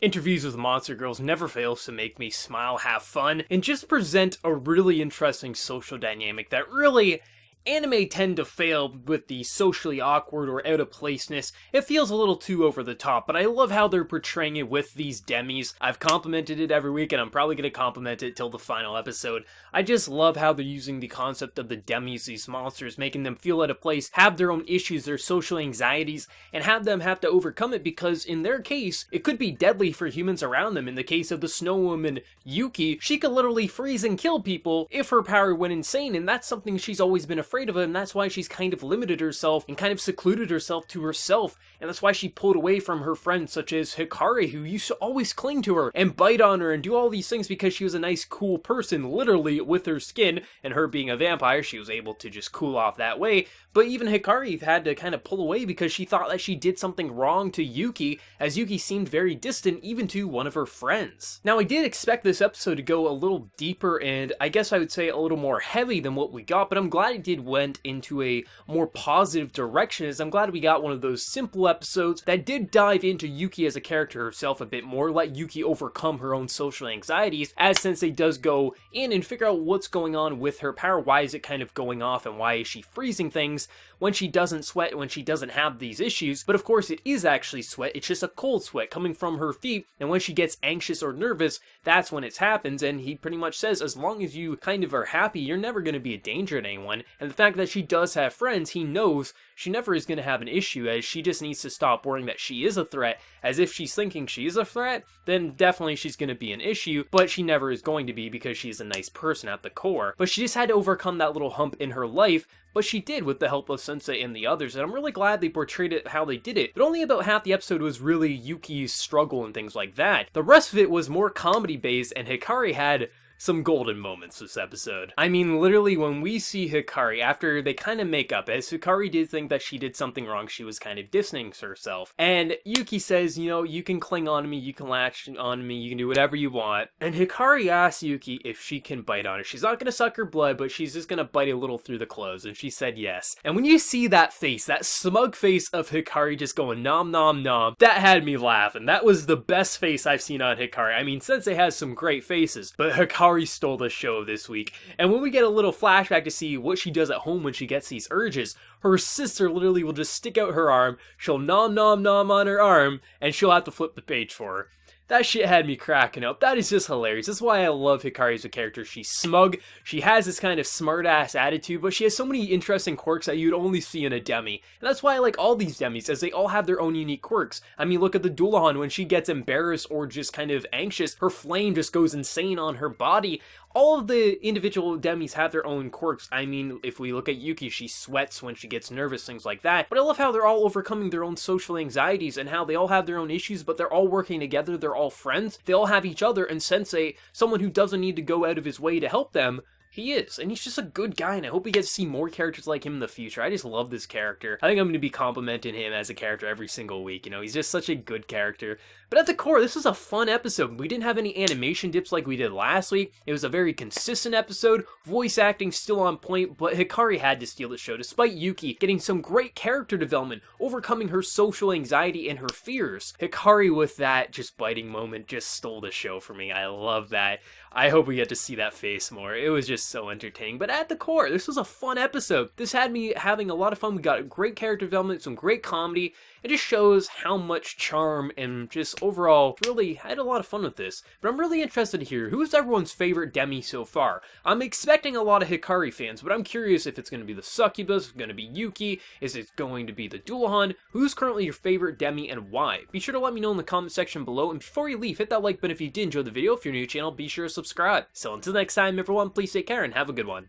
Interviews with Monster Girls never fails to make me smile, have fun, and just present a really interesting social dynamic that really anime tend to fail with the socially awkward or out of placeness. It feels a little too over the top, but I love how they're portraying it with these demis. I've complimented it every week, and I'm probably going to compliment it till the final episode. I just love how they're using the concept of the demis, these monsters, making them feel out of place, have their own issues, their social anxieties, and have them have to overcome it because in their case, it could be deadly for humans around them. In the case of the snow woman Yuki, she could literally freeze and kill people if her power went insane, and that's something she's always been afraid of, and that's why she's kind of limited herself and kind of secluded herself to herself, and that's why she pulled away from her friends such as Hikari, who used to always cling to her and bite on her and do all these things because she was a nice cool person, literally with her skin, and her being a vampire, she was able to just cool off that way. But even Hikari had to kind of pull away because she thought that she did something wrong to Yuki, as Yuki seemed very distant even to one of her friends. Now I did expect this episode to go a little deeper and I guess I would say a little more heavy than what we got, but I'm glad it did went into a more positive direction, as I'm glad we got one of those simple episodes that did dive into Yuki as a character herself a bit more, let Yuki overcome her own social anxieties, as Sensei does go in and figure out what's going on with her power, why is it kind of going off, and why is she freezing things when she doesn't sweat, when she doesn't have these issues. But of course it is actually sweat, it's just a cold sweat coming from her feet, and when she gets anxious or nervous, that's when it happens. And he pretty much says, as long as you kind of are happy, you're never going to be a danger to anyone. And the fact that she does have friends, he knows she never is going to have an issue, as she just needs to stop worrying that she is a threat, as if she's thinking she is a threat, then definitely she's going to be an issue, but she never is going to be because she's a nice person at the core. But she just had to overcome that little hump in her life, but she did with the help of Sensei and the others, and I'm really glad they portrayed it how they did it. But only about half the episode was really Yuki's struggle and things like that. The rest of it was more comedy based, and Hikari had some golden moments this episode. I mean, literally, when we see Hikari, after they kind of make up, as Hikari did think that she did something wrong, she was kind of distancing herself. And Yuki says, you know, you can cling on to me, you can latch on to me, you can do whatever you want. And Hikari asks Yuki if she can bite on her. She's not gonna suck her blood, but she's just gonna bite a little through the clothes. And she said yes. And when you see that face, that smug face of Hikari just going nom nom nom, that had me laughing. That was the best face I've seen on Hikari. I mean, Sensei has some great faces, but Hikari stole the show this week. And when we get a little flashback to see what she does at home when she gets these urges, her sister literally will just stick out her arm, she'll nom nom nom on her arm, and she'll have to flip the page for her. That shit had me cracking up. That is just hilarious. That's why I love Hikari as a character. She's smug, she has this kind of smart-ass attitude, but she has so many interesting quirks that you'd only see in a demi. And that's why I like all these demis, as they all have their own unique quirks. I mean, look at the Dulahan. When she gets embarrassed or just kind of anxious, her flame just goes insane on her body. All of the individual demis have their own quirks. I mean, if we look at Yuki, she sweats when she gets nervous, things like that. But I love how they're all overcoming their own social anxieties and how they all have their own issues, but they're all working together, they're all friends, they all have each other, and Sensei, someone who doesn't need to go out of his way to help them, he is, and he's just a good guy, and I hope we get to see more characters like him in the future. I just love this character. I think I'm going to be complimenting him as a character every single week, you know, he's just such a good character. But at the core, this was a fun episode. We didn't have any animation dips like we did last week. It was a very consistent episode, voice acting still on point, but Hikari had to steal the show, despite Yuki getting some great character development, overcoming her social anxiety and her fears. Hikari with that just biting moment just stole the show for me. I love that. I hope we get to see that face more. It was just so entertaining. But at the core, this was a fun episode. This had me having a lot of fun. We got great character development, some great comedy. It just shows how much charm and just overall, really, I had a lot of fun with this. But I'm really interested to hear, who's everyone's favorite demi so far? I'm expecting a lot of Hikari fans, but I'm curious if it's going to be the Succubus, if it's going to be Yuki, is it going to be the Dulahan? Who's currently your favorite demi and why? Be sure to let me know in the comment section below, and before you leave, hit that like button if you did enjoy the video. If you're new to the channel, be sure to subscribe. So until next time, everyone, please take care and have a good one.